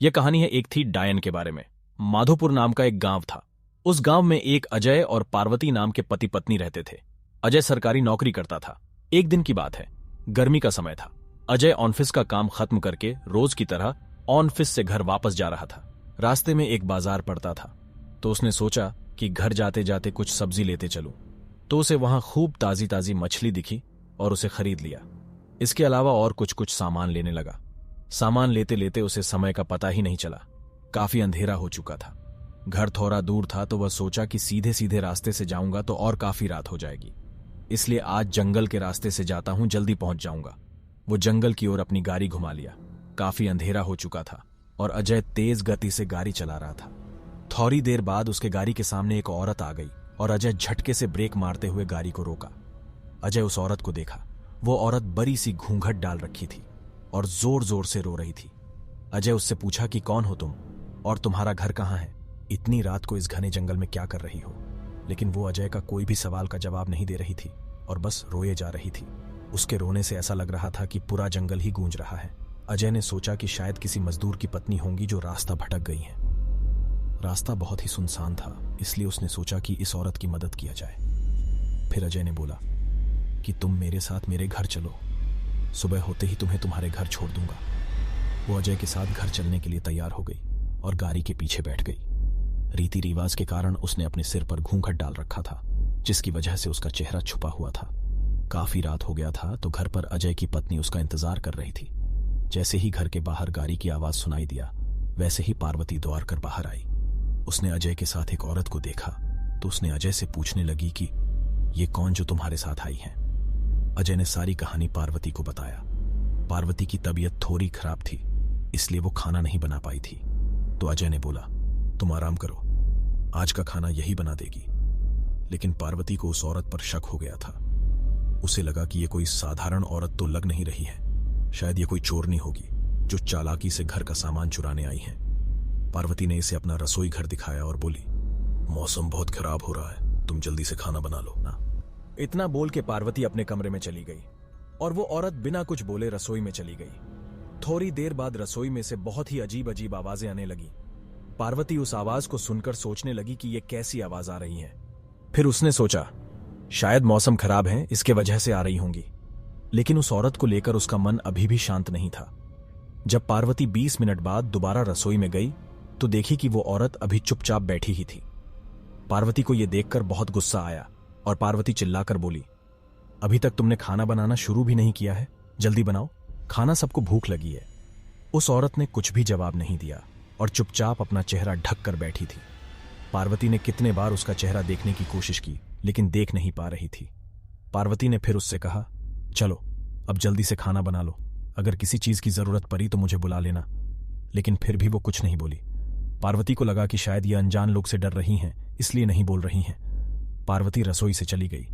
यह कहानी है एक थी डायन के बारे में। माधोपुर नाम का एक गांव था। उस गांव में एक अजय और पार्वती नाम के पति पत्नी रहते थे। अजय सरकारी नौकरी करता था। एक दिन की बात है, गर्मी का समय था। अजय ऑफिस का काम खत्म करके रोज की तरह ऑफिस से घर वापस जा रहा था। रास्ते में एक बाजार पड़ता था, तो उसने सोचा कि घर जाते जाते कुछ सब्जी लेते चलूं। तो उसे वहां खूब ताजी ताजी मछली दिखी और उसे खरीद लिया। इसके अलावा और कुछ कुछ सामान लेने लगा। सामान लेते लेते उसे समय का पता ही नहीं चला। काफी अंधेरा हो चुका था। घर थोड़ा दूर था, तो वह सोचा कि सीधे सीधे रास्ते से जाऊंगा तो और काफी रात हो जाएगी, इसलिए आज जंगल के रास्ते से जाता हूं, जल्दी पहुंच जाऊंगा। वो जंगल की ओर अपनी गाड़ी घुमा लिया। काफी अंधेरा हो चुका था और अजय तेज गति से गाड़ी चला रहा था। थोड़ी देर बाद उसके गाड़ी के सामने एक औरत आ गई और अजय झटके से ब्रेक मारते हुए गाड़ी को रोका। अजय उस औरत को देखा। वो औरत बड़ी सी घूंघट डाल रखी थी और जोर जोर से रो रही थी। अजय उससे पूछा कि कौन हो तुम और तुम्हारा घर कहाँ है? इतनी रात को इस घने जंगल में क्या कर रही हो? लेकिन वो अजय का कोई भी सवाल का जवाब नहीं दे रही थी और बस रोए जा रही थी। उसके रोने से ऐसा लग रहा था कि पूरा जंगल ही गूंज रहा है। अजय ने सोचा कि शायद किसी मजदूर की पत्नी होंगी जो रास्ता भटक गई है। रास्ता बहुत ही सुनसान था, इसलिए उसने सोचा कि इस औरत की मदद किया जाए। फिर अजय ने बोला कि तुम मेरे साथ मेरे घर चलो, सुबह होते ही तुम्हें तुम्हारे घर छोड़ दूंगा। वो अजय के साथ घर चलने के लिए तैयार हो गई और गाड़ी के पीछे बैठ गई। रीति रिवाज के कारण उसने अपने सिर पर घूंघट डाल रखा था, जिसकी वजह से उसका चेहरा छुपा हुआ था। काफी रात हो गया था, तो घर पर अजय की पत्नी उसका इंतजार कर रही थी। जैसे ही घर के बाहर गाड़ी की आवाज सुनाई दिया, वैसे ही पार्वती दौड़ कर बाहर आई। उसने अजय के साथ एक औरत को देखा, तो उसने अजय से पूछने लगी कि ये कौन जो तुम्हारे साथ आई है? अजय ने सारी कहानी पार्वती को बताया। पार्वती की तबीयत थोड़ी खराब थी, इसलिए वो खाना नहीं बना पाई थी। तो अजय ने बोला, तुम आराम करो, आज का खाना यही बना देगी। लेकिन पार्वती को उस औरत पर शक हो गया था। उसे लगा कि ये कोई साधारण औरत तो लग नहीं रही है, शायद ये कोई चोरनी होगी जो चालाकी से घर का सामान चुराने आई है। पार्वती ने इसे अपना रसोई घर दिखाया और बोली, मौसम बहुत खराब हो रहा है, तुम जल्दी से खाना बना लो ना। इतना बोल के पार्वती अपने कमरे में चली गई और वो औरत बिना कुछ बोले रसोई में चली गई। थोड़ी देर बाद रसोई में से बहुत ही अजीब अजीब आवाजें आने लगी। पार्वती उस आवाज को सुनकर सोचने लगी कि ये कैसी आवाज आ रही है। फिर उसने सोचा, शायद मौसम खराब है, इसके वजह से आ रही होंगी। लेकिन उस औरत को लेकर उसका मन अभी भी शांत नहीं था। जब पार्वती 20 मिनट बाद दोबारा रसोई में गई, तो देखी कि वो औरत अभी चुपचाप बैठी ही थी। पार्वती को यह देखकर बहुत गुस्सा आया और पार्वती चिल्लाकर बोली, अभी तक तुमने खाना बनाना शुरू भी नहीं किया है, जल्दी बनाओ, खाना सबको भूख लगी है। उस औरत ने कुछ भी जवाब नहीं दिया और चुपचाप अपना चेहरा ढक कर बैठी थी। पार्वती ने कितने बार उसका चेहरा देखने की कोशिश की, लेकिन देख नहीं पा रही थी। पार्वती ने फिर उससे कहा, चलो अब जल्दी से खाना बना लो, अगर किसी चीज की जरूरत पड़ी तो मुझे बुला लेना। लेकिन फिर भी वो कुछ नहीं बोली। पार्वती को लगा कि शायद ये अनजान लोग से डर रही हैं, इसलिए नहीं बोल रही हैं। पार्वती रसोई से चली गई,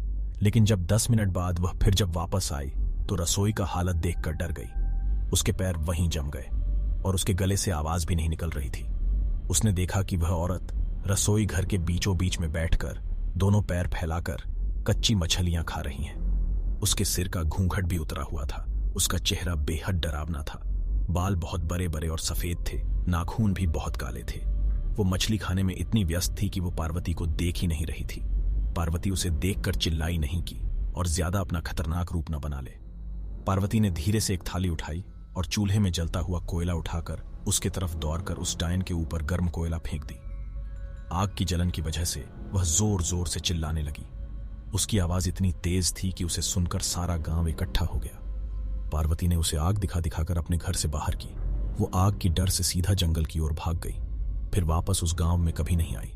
लेकिन जब 10 मिनट बाद वह फिर जब वापस आई, तो रसोई का हालत देखकर डर गई। उसके पैर वहीं जम गए और उसके गले से आवाज भी नहीं निकल रही थी। उसने देखा कि वह औरत रसोई घर के बीचों बीच में बैठकर दोनों पैर फैलाकर कच्ची मछलियां खा रही हैं। उसके सिर का घूंघट भी उतरा हुआ था। उसका चेहरा बेहद डरावना था। बाल बहुत बड़े बड़े और सफेद थे, नाखून भी बहुत काले थे। वो मछली खाने में इतनी व्यस्त थी कि वो पार्वती को देख ही नहीं रही थी। पार्वती उसे देखकर चिल्लाई नहीं की और ज्यादा अपना खतरनाक रूप न बना ले। पार्वती ने धीरे से एक थाली उठाई और चूल्हे में जलता हुआ कोयला उठाकर उसके तरफ दौड़कर उस डायन के ऊपर गर्म कोयला फेंक दी। आग की जलन की वजह से वह जोर जोर से चिल्लाने लगी। उसकी आवाज इतनी तेज थी कि उसे सुनकर सारा गांव इकट्ठा हो गया। पार्वती ने उसे आग दिखा दिखाकर अपने घर से बाहर की। वो आग की डर से सीधा जंगल की ओर भाग गई, फिर वापस उस गांव में कभी नहीं आई।